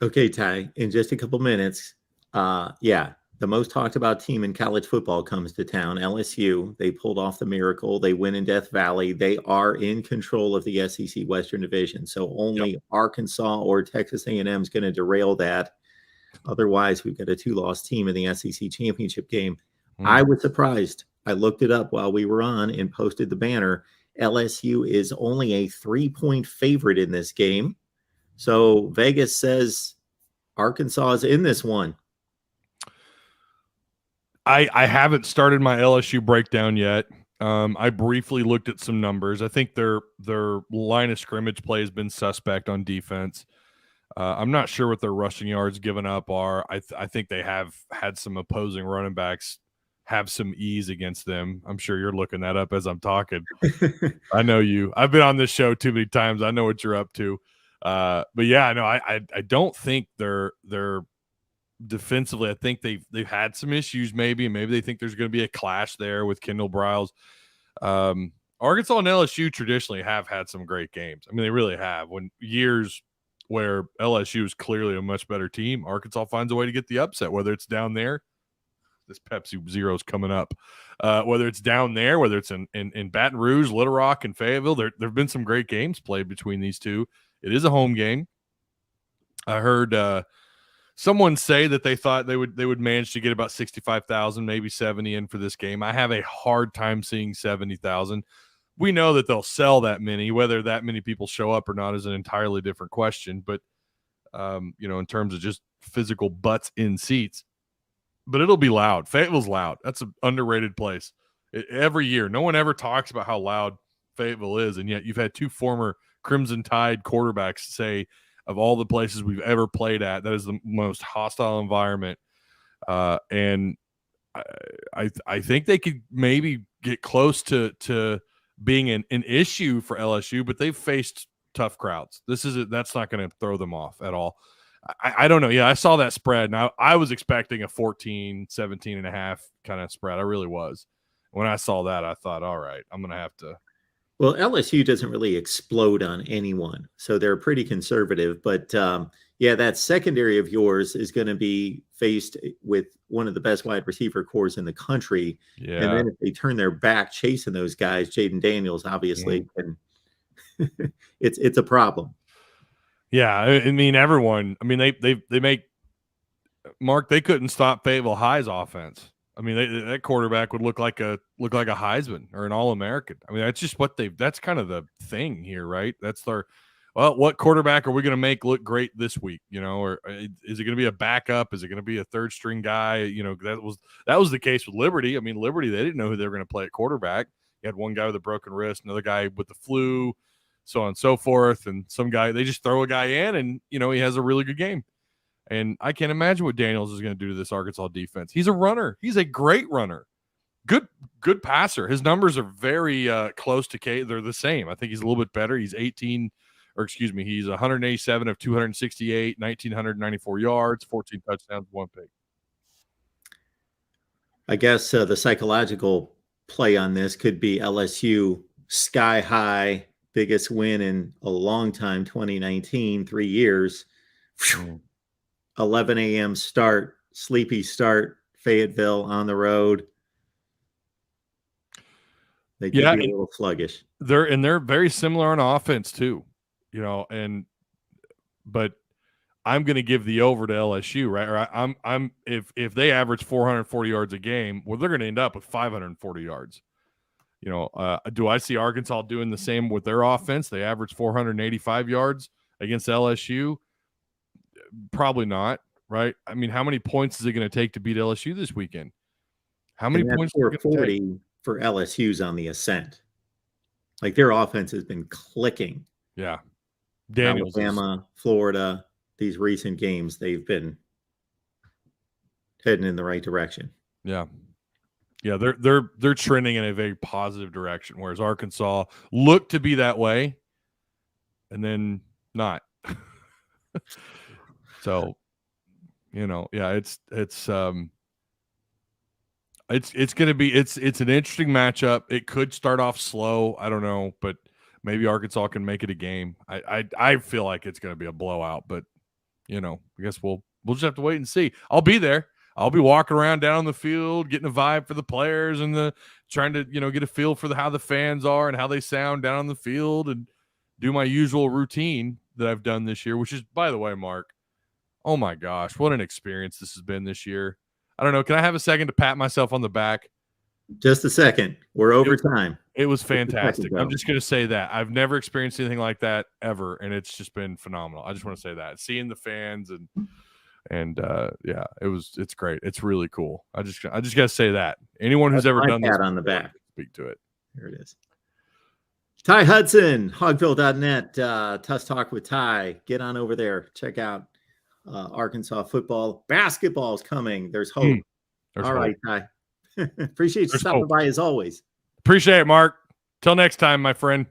Okay, Ty, in just a couple minutes, yeah, the most talked about team in college football comes to town, LSU. They pulled off the miracle. They win in Death Valley. They are in control of the SEC Western Division. So Yep. only Arkansas or Texas A&M is going to derail that. Otherwise, we've got a two-loss team in the SEC championship game. I was surprised. I looked it up while we were on and posted the banner. LSU is only a 3-point favorite in this game. So Vegas says Arkansas is in this one. I haven't started my LSU breakdown yet. I briefly looked at some numbers. I think their line of scrimmage play has been suspect on defense. I'm not sure what their rushing yards given up are. I think they have had some opposing running backs have some ease against them. I'm sure you're looking that up as I'm talking. I know you. I've been on this show too many times. I know what you're up to. But yeah, no, I don't think they're defensively. I think they've had some issues maybe, and maybe they think there's going to be a clash there with Kendall Briles. Arkansas and LSU traditionally have had some great games. I mean, they really have. When years where LSU is clearly a much better team, Arkansas finds a way to get the upset, whether it's down there. This Pepsi Zero is coming up. Whether it's down there, whether it's in Baton Rouge, Little Rock, and Fayetteville, there have been some great games played between these two. It is a home game. I heard someone say that they thought they would manage to get about 65,000, maybe 70 in for this game. I have a hard time seeing 70,000. We know that they'll sell that many. Whether that many people show up or not is an entirely different question. But in terms of just physical butts in seats, but it'll be loud. Fayetteville's loud. That's an underrated place. Every year, no one ever talks about how loud Fayetteville is, and yet you've had two former Crimson Tide quarterbacks say, of all the places we've ever played at, that is the most hostile environment. And I think they could maybe get close to being an issue for LSU, but they've faced tough crowds. That's not going to throw them off at all. I don't know. Yeah, I saw that spread. Now I was expecting a 14, 17 and a half kind of spread. I really was. When I saw that, I thought, all right, I'm going to have to. Well, LSU doesn't really explode on anyone, so they're pretty conservative. But that secondary of yours is going to be faced with one of the best wide receiver corps in the country. Yeah. And then if they turn their back chasing those guys, Jaden Daniels, obviously, and it's a problem. Yeah, I mean, everyone. I mean, they make Mark. They couldn't stop Fayetteville High's offense. I mean, that quarterback would look like a Heisman or an All-American. I mean, that's just what that's kind of the thing here, right? That's what quarterback are we going to make look great this week? Or is it going to be a backup? Is it going to be a third string guy? That was the case with Liberty. I mean, Liberty, they didn't know who they were going to play at quarterback. You had one guy with a broken wrist, another guy with the flu, so on and so forth. And some guy, they just throw a guy in and, he has a really good game. And I can't imagine what Daniels is going to do to this Arkansas defense. He's a runner. He's a great runner. Good passer. His numbers are very close to K. They're the same. I think he's a little bit better. He's 187 of 268, 1,994 yards, 14 touchdowns, 1 pick. I guess the psychological play on this could be LSU sky high, biggest win in a long time, 2019, 3 years. 11 a.m. start, sleepy start, Fayetteville on the road. They could be a little sluggish. They're very similar on offense too, but I'm going to give the over to LSU, right? Or I'm if they average 440 yards a game, well, they're going to end up with 540 yards. Do I see Arkansas doing the same with their offense? They average 485 yards against LSU. Probably not, right? I mean, how many points is it going to take to beat LSU this weekend? How many points? 440 for LSU's on the ascent. Like, their offense has been clicking. Yeah. Alabama, Florida, these recent games, they've been heading in the right direction. Yeah. Yeah, they're trending in a very positive direction, whereas Arkansas looked to be that way and then not. So, it's going to be it's an interesting matchup. It could start off slow, I don't know, but maybe Arkansas can make it a game. I feel like it's going to be a blowout, but I guess we'll just have to wait and see. I'll be there. I'll be walking around down the field, getting a vibe for the players and trying to, get a feel for how the fans are and how they sound down on the field and do my usual routine that I've done this year, which is, by the way, Mark, oh my gosh, what an experience this has been this year. I don't know. Can I have a second to pat myself on the back? Just a second. We're over time. It was fantastic. I'm just going to say that. I've never experienced anything like that ever, and it's just been phenomenal. I just want to say that. Seeing the fans and it's great. It's really cool. I just got to say that. Anyone who's ever done this on the back, speak to it. Here it is. Ty Hudson, hogville.net. Tuss Talk with Ty. Get on over there. Check out Arkansas football. Basketball's coming. There's hope. All right, Ty. Appreciate you stopping by as always. Appreciate it, Mark. Till next time, my friend.